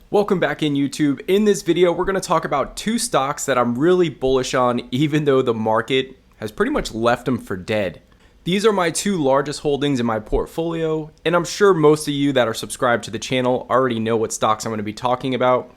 Welcome back in YouTube. In this video, we're going to talk about two stocks that I'm really bullish on, even though the market has pretty much left them for dead. These are my two largest holdings in my portfolio, and I'm sure most of you that are subscribed to the channel already know what stocks I'm going to be talking about.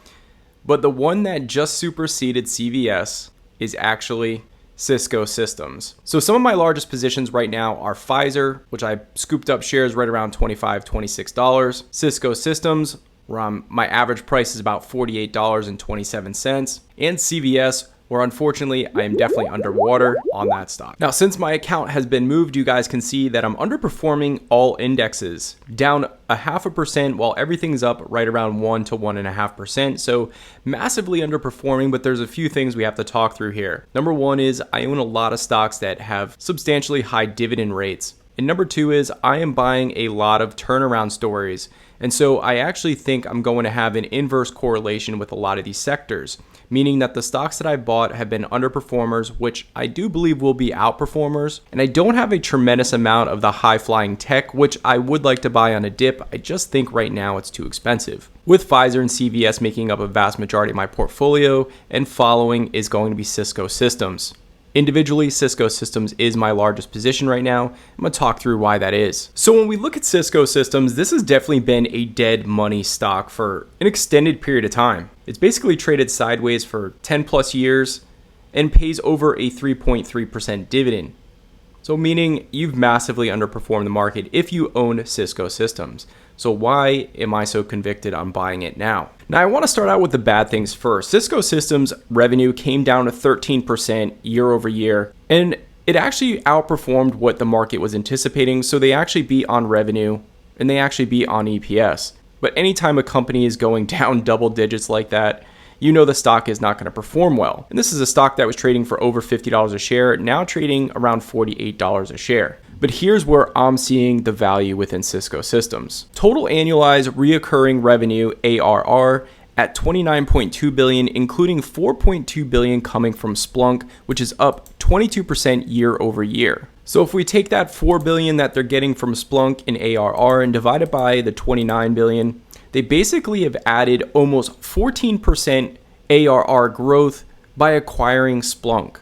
But the one that just superseded CVS is actually Cisco Systems. So some of my largest positions right now are Pfizer, which I scooped up shares right around $25, $26. Cisco Systems, where my average price is about $48.27, and CVS, where unfortunately I am definitely underwater on that stock. Now, since my account has been moved, you guys can see that I'm underperforming all indexes, down 0.5%, while everything's up right around 1 to 1.5%. So massively underperforming, but there's a few things we have to talk through here. Number one is I own a lot of stocks that have substantially high dividend rates. And number two is I am buying a lot of turnaround stories. And so I actually think I'm going to have an inverse correlation with a lot of these sectors, meaning that the stocks that I bought have been underperformers, which I do believe will be outperformers. And I don't have a tremendous amount of the high flying tech, which I would like to buy on a dip. I just think right now it's too expensive. With Pfizer and CVS making up a vast majority of my portfolio, and following is going to be Cisco Systems. Individually, Cisco Systems is my largest position right now. I'm going to talk through why that is. So when we look at Cisco Systems, this has definitely been a dead money stock for an extended period of time. It's basically traded sideways for 10 plus years and pays over a 3.3% dividend. So meaning you've massively underperformed the market if you own Cisco Systems. So why am I so convicted on buying it now? Now I want to start out with the bad things first. Cisco Systems revenue came down to 13% year over year, and it actually outperformed what the market was anticipating. So they actually beat on revenue and they actually beat on EPS. But anytime a company is going down double digits like that, you know the stock is not going to perform well. And this is a stock that was trading for over $50 a share, now trading around $48 a share. But here's where I'm seeing the value within Cisco Systems. Total annualized reoccurring revenue, ARR, at $29.2 billion, including $4.2 billion coming from Splunk, which is up 22% year over year. So if we take that $4 billion that they're getting from Splunk in ARR and divide it by the $29 billion, they basically have added almost 14% ARR growth by acquiring Splunk.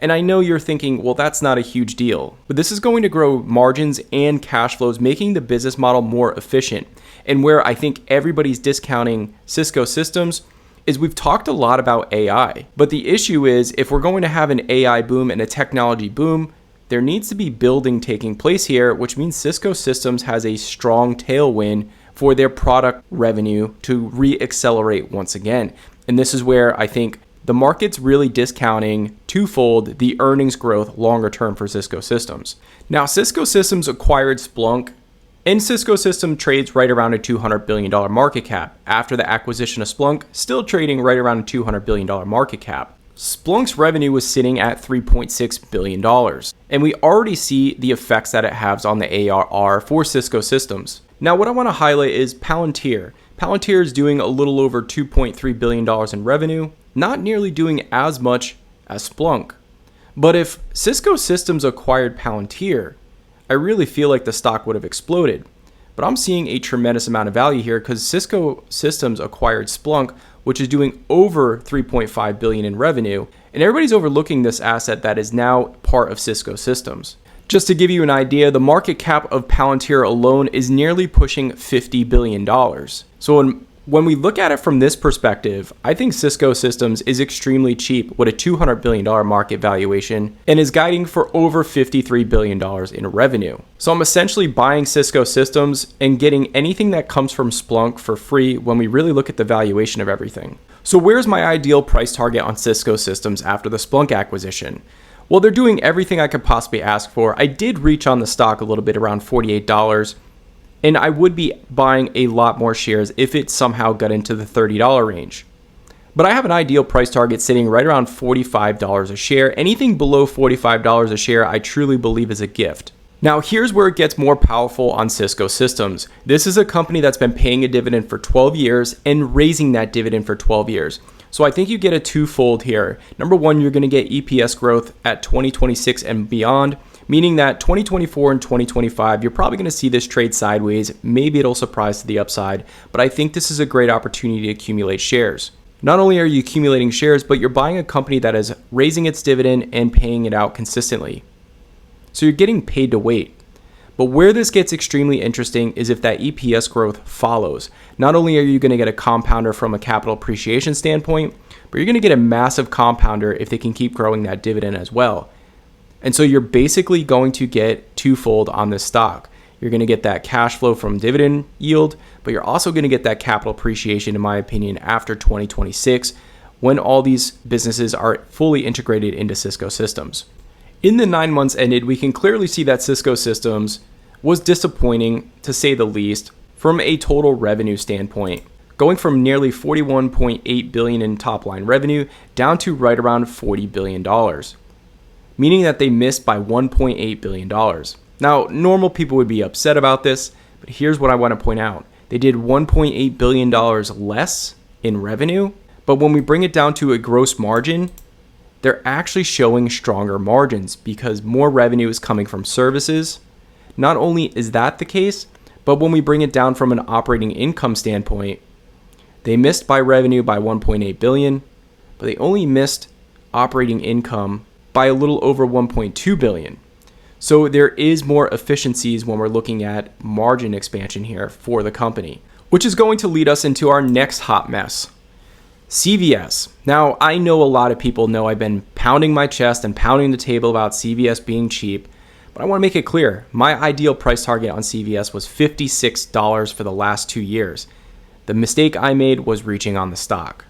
And I know you're thinking, well, that's not a huge deal, but this is going to grow margins and cash flows, making the business model more efficient. And where I think everybody's discounting Cisco Systems is we've talked a lot about AI, but the issue is if we're going to have an AI boom and a technology boom, there needs to be building taking place here, which means Cisco Systems has a strong tailwind for their product revenue to re-accelerate once again. And this is where I think the market's really discounting twofold the earnings growth longer term for Cisco Systems. Now, Cisco Systems acquired Splunk, and Cisco Systems trades right around a $200 billion market cap. After the acquisition of Splunk, still trading right around a $200 billion market cap. Splunk's revenue was sitting at $3.6 billion, and we already see the effects that it has on the ARR for Cisco Systems. Now, what I want to highlight is Palantir. Palantir is doing a little over $2.3 billion in revenue, not nearly doing as much as Splunk. But if Cisco Systems acquired Palantir, I really feel like the stock would have exploded. But I'm seeing a tremendous amount of value here because Cisco Systems acquired Splunk, which is doing over $3.5 billion in revenue, and everybody's overlooking this asset that is now part of Cisco Systems. Just to give you an idea, the market cap of Palantir alone is nearly pushing $50 billion. So when we look at it from this perspective, I think Cisco Systems is extremely cheap with a $200 billion market valuation and is guiding for over $53 billion in revenue. So I'm essentially buying Cisco Systems and getting anything that comes from Splunk for free when we really look at the valuation of everything. So where's my ideal price target on Cisco Systems after the Splunk acquisition? Well, they're doing everything I could possibly ask for. I did reach on the stock a little bit around $48. And I would be buying a lot more shares if it somehow got into the $30 range. But I have an ideal price target sitting right around $45 a share. Anything below $45 a share, I truly believe is a gift. Now, here's where it gets more powerful on Cisco Systems. This is a company that's been paying a dividend for 12 years and raising that dividend for 12 years. So I think you get a twofold here. Number one, you're going to get EPS growth at 2026 and beyond. meaning that 2024 and 2025, you're probably going to see this trade sideways. Maybe it'll surprise to the upside, but I think this is a great opportunity to accumulate shares. Not only are you accumulating shares, but you're buying a company that is raising its dividend and paying it out consistently. So you're getting paid to wait. But where this gets extremely interesting is if that EPS growth follows. Not only are you going to get a compounder from a capital appreciation standpoint, but you're going to get a massive compounder if they can keep growing that dividend as well. And so you're basically going to get twofold on this stock. You're going to get that cash flow from dividend yield, but you're also going to get that capital appreciation, in my opinion, after 2026, when all these businesses are fully integrated into Cisco Systems. In the 9 months ended, we can clearly see that Cisco Systems was disappointing, to say the least, from a total revenue standpoint, going from nearly $41.8 billion in top line revenue down to right around $40 billion, meaning that they missed by $1.8 billion. Now, normal people would be upset about this, but here's what I want to point out. They did $1.8 billion less in revenue, but when we bring it down to a gross margin, they're actually showing stronger margins because more revenue is coming from services. Not only is that the case, but when we bring it down from an operating income standpoint, they missed by revenue by $1.8 billion, but they only missed operating income by a little over $1.2 billion. So there is more efficiencies when we're looking at margin expansion here for the company, which is going to lead us into our next hot mess. CVS. Now, I know a lot of people know I've been pounding my chest and pounding the table about CVS being cheap, but I want to make it clear. My ideal price target on CVS was $56 for the last 2 years. The mistake I made was reaching on the stock.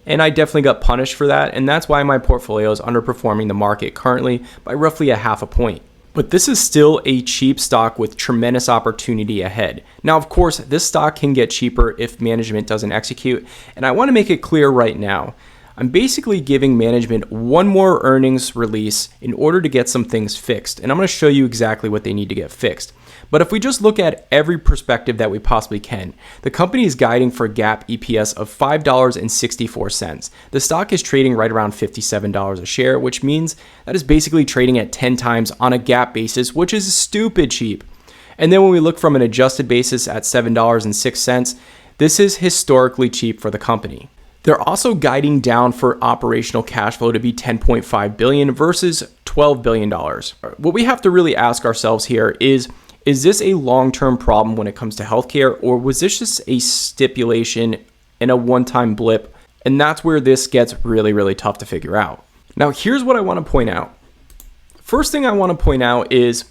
And I definitely got punished for that, and that's why my portfolio is underperforming the market currently by roughly 0.5 point. But this is still a cheap stock with tremendous opportunity ahead. Now, of course, this stock can get cheaper if management doesn't execute. And I want to make it clear right now, I'm basically giving management one more earnings release in order to get some things fixed. And I'm going to show you exactly what they need to get fixed. But if we just look at every perspective that we possibly can, the company is guiding for GAAP EPS of $5.64. The stock is trading right around $57 a share, which means that is basically trading at 10 times on a GAAP basis, which is stupid cheap. And then when we look from an adjusted basis at $7.06, this is historically cheap for the company. They're also guiding down for operational cash flow to be $10.5 billion versus $12 billion. What we have to really ask ourselves here is this a long-term problem when it comes to healthcare, or was this just a stipulation and a one-time blip? And that's where this gets really, really tough to figure out. Now, here's what I want to point out. First thing I want to point out is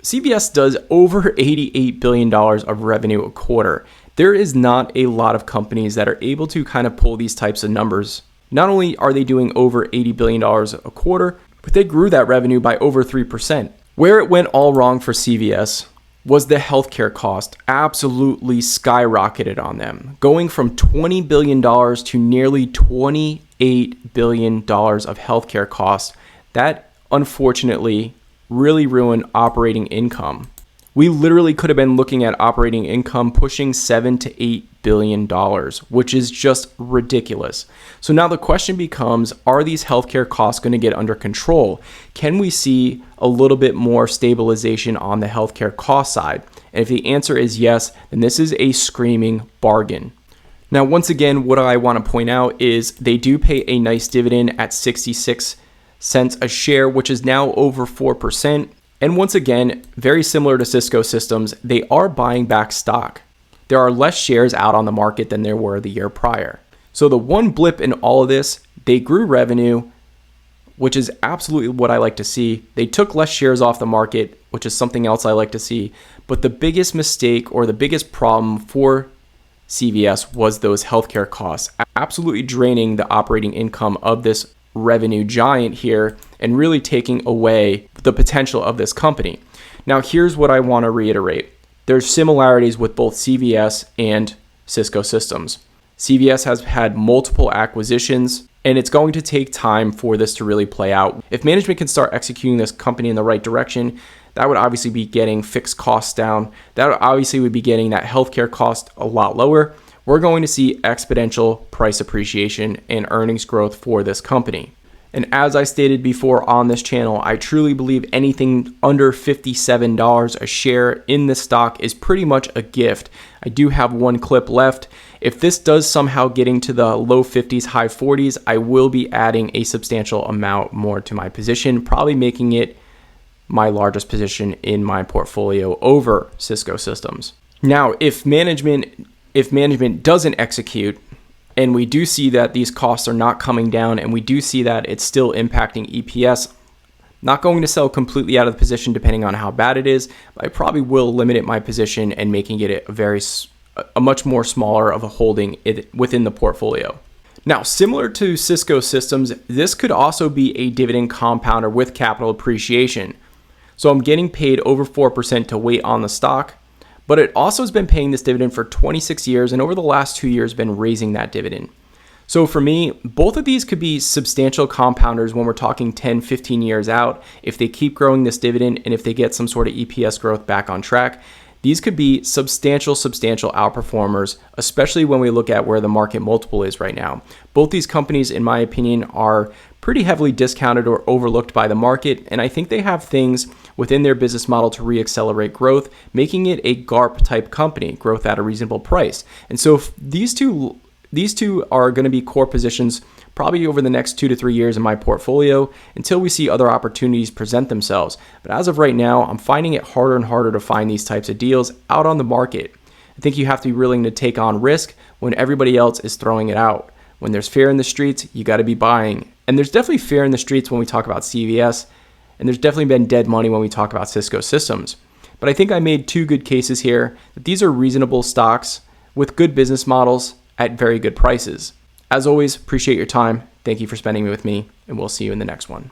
CVS does over $88 billion of revenue a quarter. There is not a lot of companies that are able to kind of pull these types of numbers. Not only are they doing over $80 billion a quarter, but they grew that revenue by over 3%. Where it went all wrong for CVS was the healthcare cost absolutely skyrocketed on them, going from $20 billion to nearly $28 billion of healthcare costs. That unfortunately really ruined operating income. We literally could have been looking at operating income pushing $7 to $8 billion, which is just ridiculous. So now the question becomes, are these healthcare costs going to get under control? Can we see a little bit more stabilization on the healthcare cost side? And if the answer is yes, then this is a screaming bargain. Now, once again, what I want to point out is they do pay a nice dividend at 66 cents a share, which is now over 4%. And once again, very similar to Cisco Systems, they are buying back stock. There are less shares out on the market than there were the year prior. So the one blip in all of this, they grew revenue, which is absolutely what I like to see. They took less shares off the market, which is something else I like to see. But the biggest mistake or the biggest problem for CVS was those healthcare costs, absolutely draining the operating income of this revenue giant here and really taking away the potential of this company. Now, here's what I want to reiterate. There's similarities with both CVS and Cisco Systems. CVS has had multiple acquisitions, and it's going to take time for this to really play out. If management can start executing this company in the right direction, that would obviously be getting fixed costs down. That obviously would be getting that healthcare cost a lot lower. We're going to see exponential price appreciation and earnings growth for this company. And as I stated before on this channel, I truly believe anything under $57 a share in this stock is pretty much a gift. I do have one clip left. If this does somehow get into the low 50s, high 40s, I will be adding a substantial amount more to my position, probably making it my largest position in my portfolio over Cisco Systems. Now, if management doesn't execute, and we do see that these costs are not coming down, and we do see that it's still impacting EPS, not going to sell completely out of the position depending on how bad it is, but I probably will limit my position and making it a much more smaller of a holding within the portfolio. Now, similar to Cisco Systems, this could also be a dividend compounder with capital appreciation. So I'm getting paid over 4% to wait on the stock, but it also has been paying this dividend for 26 years, and over the last 2 years been raising that dividend. So for me, both of these could be substantial compounders when we're talking 10, 15 years out. If they keep growing this dividend and if they get some sort of EPS growth back on track, these could be substantial outperformers, especially when we look at where the market multiple is right now. Both these companies, in my opinion, are pretty heavily discounted or overlooked by the market, and I think they have things within their business model to re-accelerate growth, making it a GARP type company, growth at a reasonable price. And so if these two are going to be core positions probably over the next 2 to 3 years in my portfolio until we see other opportunities present themselves. But as of right now, I'm finding it harder and harder to find these types of deals out on the market. I think you have to be willing to take on risk when everybody else is throwing it out. When there's fear in the streets, you got to be buying. And there's definitely fear in the streets when we talk about CVS, and there's definitely been dead money when we talk about Cisco Systems. But I think I made 2 good cases here that these are reasonable stocks with good business models at very good prices. As always, appreciate your time. Thank you for spending it with me, and we'll see you in the next one.